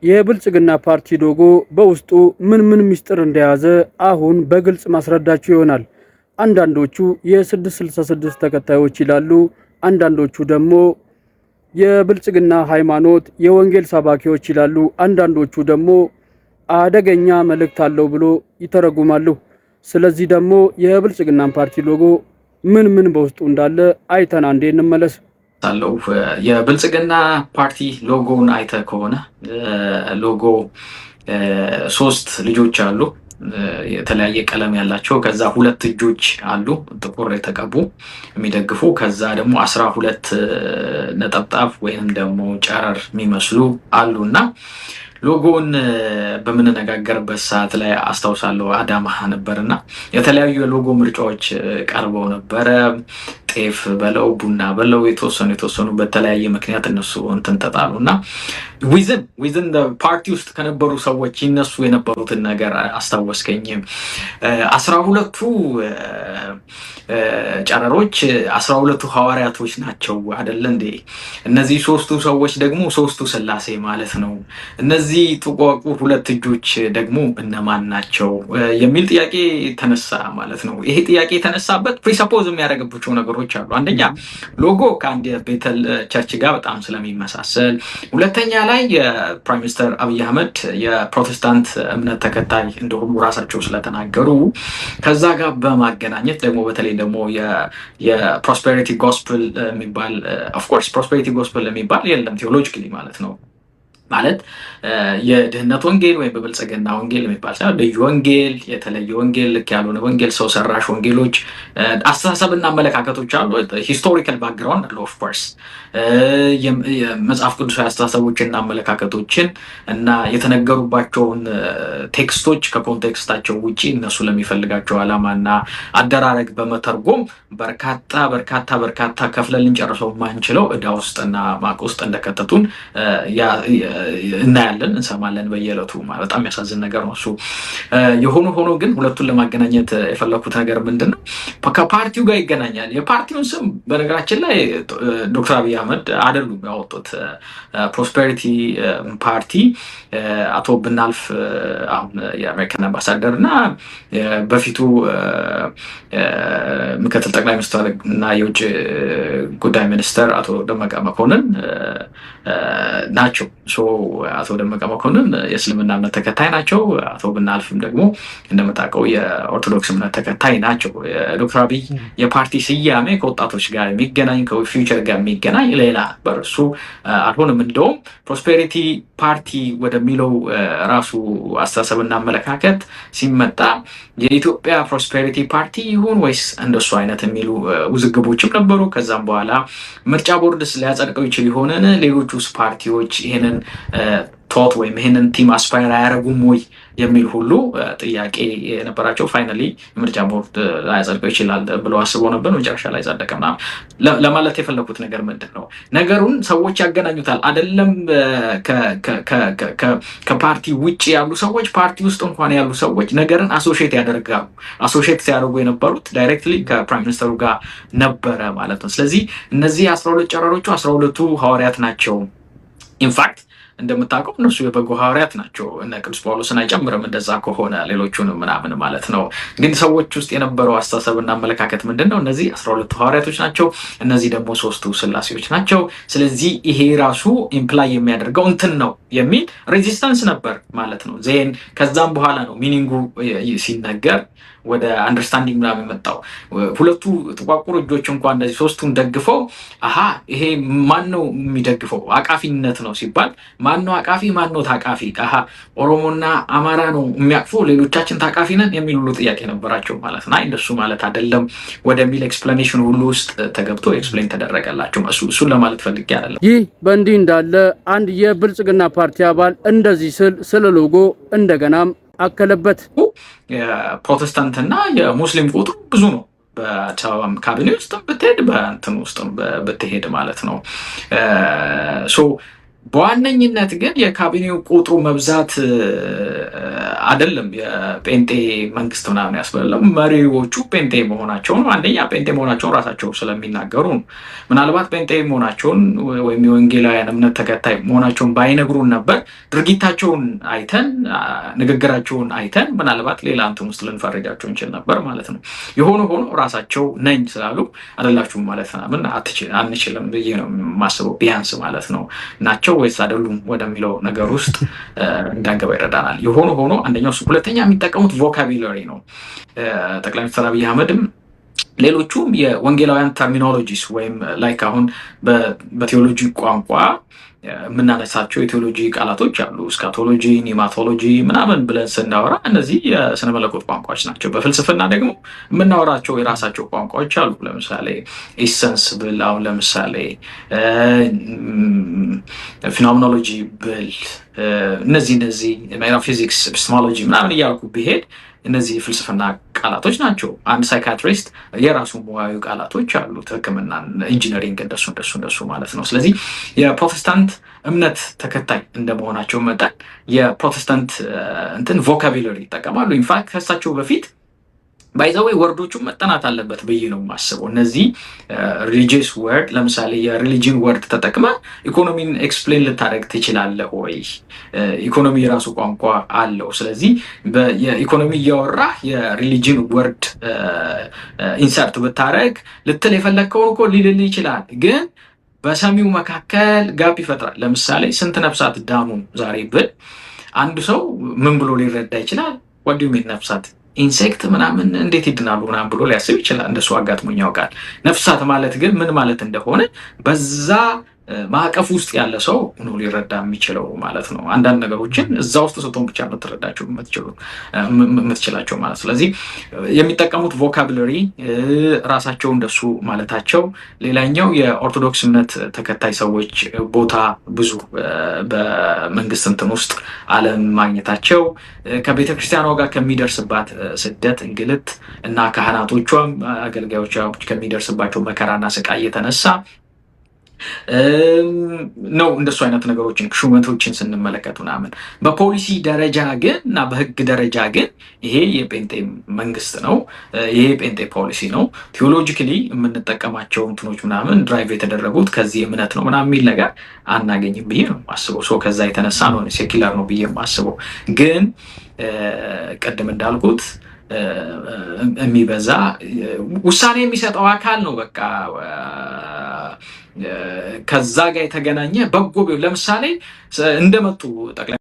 የብልጽግና ፓርቲ ሎጎ በውስጡ ምን ምስጢር እንደያዘ አሁን በግልጽ ማስረዳችሁ ይሆናል። አንዳንዶቹ የ666 ተከታዮች ይላሉ፣ አንዳንዶቹ ደግሞ የብልጽግና ሃይማኖት የወንጌል ሰባኪዎች ይላሉ፣ አንዳንዶቹ ደግሞ አደገኛ መልእክት አለው ብሎ ይተረጉማሉ። ስለዚህ ደግሞ የብልጽግናን ፓርቲ ሎጎ ምን በውስጡ እንዳለ አይተን አንዴ እንመለስ። አለው የብልጽግና ፓርቲ ሎጎውን አይተ ከሆነ ሎጎ ሶስት ልጆች አሉ፣ የተለያየ ቀለም ያላቸው። ከዛ ሁለት እጆች አሉ ጥቁር የተቀቡ የሚደግፉ። ከዛ ደግሞ 12 ነጠብጣብ ወይንም ደግሞ ጨረር የሚመስሉ አሉ እና ሎጎውን በምንነጋገርበት ሰዓት ላይ አስታውሳለሁ አዳማ ነበርና የተለያዩ የሎጎ ምርጫዎች ቀርበው ነበረ። ጤፍ በለው ቡና በለው የተወሰኑ በተለያየ ምክንያት እነሱ እንትን ተጣሉ እና ዊዝን ፓርቲ ውስጥ ከነበሩ ሰዎች ይነሱ የነበሩትን ነገር አስታወስከኝ። 12ቱ ጨረሮች 12ቱ ሐዋርያቶች ናቸው አይደለ እንዴ? እነዚህ ሶስቱ ሰዎች ደግሞ ሶስቱ ስላሴ ማለት ነው። እነዚህ ጥቋቁር ሁለት እጆች ደግሞ እነማን ናቸው የሚል ጥያቄ ተነሳ ማለት ነው። ይሄ ጥያቄ የተነሳበት ፕሪሰፖዝ የሚያደርግባቸው ነገሮች አሉ። አንደኛ ሎጎ ከአንድ ቤተል ቸርች ጋር በጣም ስለሚመሳሰል፣ ሁለተኛ ላይ የፕራይም ሚኒስተር አብይ አህመድ የፕሮቴስታንት እምነት ተከታይ እንደሆኑ ራሳቸው ስለተናገሩ ከዛ ጋር በማገናኘት ደግሞ በተለይ ደግሞ የፕሮስፔሪቲ ጎስፕል የሚባል ኦፍኮርስ ፕሮስፔሪቲ ጎስፕል የሚባል የለም ቴዎሎጂካሊ ማለት ነው። ማለት የድህነት ወንጌል ወይም በብልጽግና ወንጌል የሚባል ሳይሆን ልዩ ወንጌል፣ የተለየ ወንጌል፣ ልክ ያልሆነ ወንጌል፣ ሰው ሰራሽ ወንጌሎች፣ አስተሳሰብና አመለካከቶች አሉ። ሂስቶሪካል ባክግራውንድ አለ ኦፍኮርስ የመጽሐፍ ቅዱሳዊ አስተሳሰቦችና አመለካከቶችን እና የተነገሩባቸውን ቴክስቶች ከኮንቴክስታቸው ውጪ እነሱ ለሚፈልጋቸው ዓላማና አደራረግ በመተርጎም በርካታ ከፍለን ልንጨርሰው ማንችለው ዕዳ ውስጥና ማቅ ውስጥ እንደከተቱን እናያለን፣ እንሰማለን በየዕለቱ። በጣም የሚያሳዝን ነገር ነው እሱ። ሆኖ ግን ሁለቱን ለማገናኘት የፈለኩት ነገር ምንድን ነው? ከፓርቲው ጋር ይገናኛል። የፓርቲውን ስም በነገራችን ላይ ዶክተር አብይ አህመድ አይደሉም ያወጡት። ፕሮስፔሪቲ ፓርቲ አቶ ብናልፍ አሁን የአሜሪካን አምባሳደር እና በፊቱ ምክትል ጠቅላይ ሚኒስትር እና የውጭ ጉዳይ ሚኒስትር አቶ ደመቀ መኮንን ናቸው። አቶ ደመቀ መኮንን የእስልምና እምነት ተከታይ ናቸው። አቶ ብናልፍም ደግሞ እንደምታውቀው የኦርቶዶክስ እምነት ተከታይ ናቸው። ዶክተር አብይ የፓርቲ ስያሜ ከወጣቶች ጋር የሚገናኝ ከፊውቸር ጋር የሚገናኝ ሌላ ነበር። እሱ አልሆንም። እንደውም ፕሮስፔሪቲ ፓርቲ ወደሚለው ራሱ አስተሳሰብና አመለካከት ሲመጣ የኢትዮጵያ ፕሮስፔሪቲ ፓርቲ ይሁን ወይስ እንደሱ አይነት የሚሉ ውዝግቦችም ነበሩ። ከዛም በኋላ ምርጫ ቦርድስ ሊያጸድቀው ይችል ይሆንን? ሌሎቹስ ፓርቲዎች ይህንን ቶት ወይም ይህንን ቲም አስፓየር አያደርጉም ወይ የሚል ሁሉ ጥያቄ የነበራቸው፣ ፋይናሊ ምርጫ ቦርድ ላያጸድቀው ይችላል ብለው አስበው ነበር። መጨረሻ ላይ ጸደቀ ምናምን። ለማለት የፈለኩት ነገር ምንድን ነው? ነገሩን ሰዎች ያገናኙታል አይደለም። ከፓርቲ ውጭ ያሉ ሰዎች፣ ፓርቲ ውስጥ እንኳን ያሉ ሰዎች ነገርን አሶሺየት ያደርጋሉ። አሶሺየት ሲያደርጉ የነበሩት ዳይሬክትሊ ከፕራይም ሚኒስተሩ ጋር ነበረ ማለት ነው። ስለዚህ እነዚህ 12 ጨረሮቹ 12ቱ ሐዋርያት ናቸው። ኢንፋክት እንደምታውቀው እነሱ የበጎ ሐዋርያት ናቸው። እነ ቅዱስ ጳውሎስን አይጨምርም እንደዛ ከሆነ ሌሎቹንም ምናምን ማለት ነው። ግን ሰዎች ውስጥ የነበረው አስተሳሰብና አመለካከት ምንድን ነው? እነዚህ 12 ሐዋርያቶች ናቸው፣ እነዚህ ደግሞ ሶስቱ ስላሴዎች ናቸው። ስለዚህ ይሄ ራሱ ኢምፕላይ የሚያደርገው እንትን ነው የሚል ሬዚስታንስ ነበር ማለት ነው። ዜን ከዛም በኋላ ነው ሚኒንጉ ሲነገር ወደ አንደርስታንዲንግ ምናምን የመጣው። ሁለቱ ጥቋቁር እጆች እንኳን እንደዚህ ሶስቱን ደግፈው ይሄ ማን ነው የሚደግፈው? አቃፊነት ነው ሲባል ማን ነው አቃፊ? ማን ነው ታቃፊ? ኦሮሞና አማራ ነው የሚያቅፉ፣ ሌሎቻችን ታቃፊ ነን የሚል ሁሉ ጥያቄ ነበራቸው ማለት ነው። እንደሱ ማለት አይደለም ወደሚል ኤክስፕላኔሽን ሁሉ ውስጥ ተገብቶ ኤክስፕሌን ተደረገላቸው። እሱን ለማለት ፈልጌ አይደለም። ይህ በእንዲህ እንዳለ አንድ የብልጽግና ፓርቲ አባል እንደዚህ ስለ ሎጎ እንደገናም አከለበት። የፕሮቴስታንትና የሙስሊም ቁጥሩ ብዙ ነው። በአዲስ አበባ ካቢኔ ውስጥ ብትሄድ በእንትን ውስጥ ብትሄድ ማለት ነው። በዋነኝነት ግን የካቢኔው ቁጥሩ መብዛት አይደለም የጴንጤ መንግስት ምናምን ያስበለው መሪዎቹ ጴንጤ መሆናቸውን አንደኛ ጴንጤ መሆናቸውን ራሳቸው ስለሚናገሩ ነው። ምናልባት ጴንጤ መሆናቸውን ወይም የወንጌላውያን እምነት ተከታይ መሆናቸውን ባይነግሩን ነበር ድርጊታቸውን አይተን ንግግራቸውን አይተን ምናልባት ሌላ እንትን ውስጥ ልንፈርጃቸው እንችል ነበር ማለት ነው። የሆነ ሆኖ ራሳቸው ነኝ ስላሉ አይደላችሁም ማለት ምን አንችልም ብዬ ነው የማስበው። ቢያንስ ማለት ነው ናቸው ወይስ አይደሉም ወደሚለው ነገር ውስጥ እንዳንገባ ይረዳናል። የሆነ ሆኖ አንደኛው እሱ። ሁለተኛ የሚጠቀሙት ቮካቡላሪ ነው። ጠቅላይ ሚኒስትር አብይ አህመድም ሌሎቹም የወንጌላውያን ተርሚኖሎጂስ ወይም ላይክ አሁን በቴዎሎጂ ቋንቋ የምናነሳቸው የቴዎሎጂ ቃላቶች አሉ። ስካቶሎጂ፣ ኒማቶሎጂ ምናምን ብለን ስናወራ እነዚህ የስነ መለኮት ቋንቋዎች ናቸው። በፍልስፍና ደግሞ የምናወራቸው የራሳቸው ቋንቋዎች አሉ። ለምሳሌ ኢሰንስ ብል አሁን ለምሳሌ ፊኖሜኖሎጂ ብል እነዚህ ሜታፊዚክስ፣ ኤፒስቴሞሎጂ ምናምን እያልኩ ብሄድ እነዚህ ፍልስፍና ቃላቶች ናቸው። አንድ ሳይካትሪስት የራሱ ሙያዊ ቃላቶች አሉት። ሕክምና፣ ኢንጂነሪንግ እንደሱ ማለት ነው። ስለዚህ የፕሮቴስታንት እምነት ተከታይ እንደመሆናቸው መጠን የፕሮቴስታንት እንትን ቮካቡላሪ ይጠቀማሉ። ኢንፋክት ከሳቸው በፊት ባይዘወይ ወርዶቹን መጠናት አለበት ብዬ ነው የማስበው። እነዚህ ሪሊጂየስ ወርድ ለምሳሌ የሪሊጂን ወርድ ተጠቅመ ኢኮኖሚን ኤክስፕሌን ልታደርግ ትችላለህ ወይ? ኢኮኖሚ የራሱ ቋንቋ አለው። ስለዚህ የኢኮኖሚ እያወራ የሪሊጂን ወርድ ኢንሰርት ብታደርግ ልትል የፈለግከውን እኮ ሊልል ይችላል፣ ግን በሰሚው መካከል ጋፕ ይፈጥራል። ለምሳሌ ስንት ነፍሳት ዳኑ ዛሬ ብል አንዱ ሰው ምን ብሎ ሊረዳ ይችላል? ወዲሁ ሚል ነፍሳት ኢንሴክት ምናምን እንዴት ይድናሉ ምናምን ብሎ ሊያስብ ይችላል። እንደሱ አጋጥሞኝ ያውቃል። ነፍሳት ማለት ግን ምን ማለት እንደሆነ በዛ ማዕቀፍ ውስጥ ያለ ሰው ነው ሊረዳ የሚችለው ማለት ነው። አንዳንድ ነገሮችን እዛ ውስጥ ስትሆን ብቻ የምትረዳቸው የምትችላቸው ማለት። ስለዚህ የሚጠቀሙት ቮካብለሪ ራሳቸው እንደሱ ማለታቸው። ሌላኛው የኦርቶዶክስ እምነት ተከታይ ሰዎች ቦታ ብዙ በመንግስት እንትን ውስጥ አለም ማግኘታቸው ከቤተክርስቲያኗ ጋር ከሚደርስባት ስደት፣ እንግልት እና ካህናቶቿም አገልጋዮቿ ከሚደርስባቸው መከራና ስቃይ የተነሳ ነው እንደሱ አይነት ነገሮችን ሹመቶችን ስንመለከት ምናምን። በፖሊሲ ደረጃ ግን እና በህግ ደረጃ ግን ይሄ የጴንጤ መንግስት ነው፣ ይሄ የጴንጤ ፖሊሲ ነው፣ ቴዎሎጂካሊ የምንጠቀማቸው እንትኖች ምናምን ድራይቭ የተደረጉት ከዚህ እምነት ነው ምናምን የሚል ነገር አናገኝም ብዬ ነው የማስበው። ሰው ከዛ የተነሳ ነው ሴኪላር ነው ብዬ የማስበው። ግን ቅድም እንዳልኩት የሚበዛ ውሳኔ የሚሰጠው አካል ነው በቃ ከዛ ጋር የተገናኘ በጎ ለምሳሌ እንደመጡ ጠቅላይ